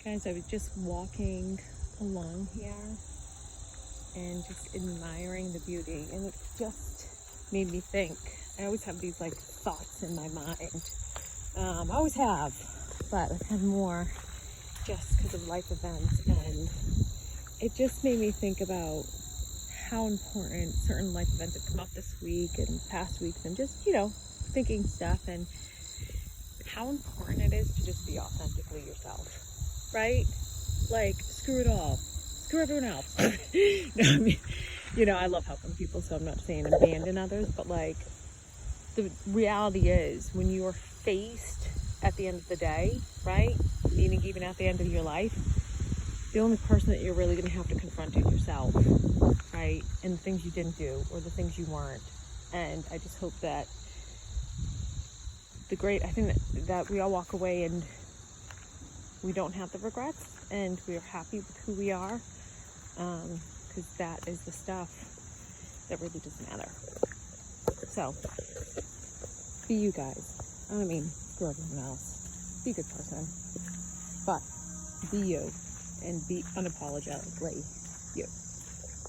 Guys, I was just walking along here and just admiring the beauty, and it just made me think. I always have these like thoughts in my mind. I always have, but I've had more just because of life events, and it just made me think about how important certain life events have come up this week and past weeks, and just, you know, thinking stuff, and how important it is to just be authentically yourself, right? Like, screw it all. Screw everyone else. No, I mean, you know, I love helping people, so I'm not saying abandon others, but like, the reality is when you are faced at the end of the day, right? Meaning even at the end of your life, the only person that you're really going to have to confront is yourself, right? And the things you didn't do or the things you weren't. And I just hope that I think that we all walk away and we don't have the regrets, and we are happy with who we are, because that is the stuff that really doesn't matter. So, be you guys. I don't mean screw everyone else. Be a good person. But be you, and be unapologetically you.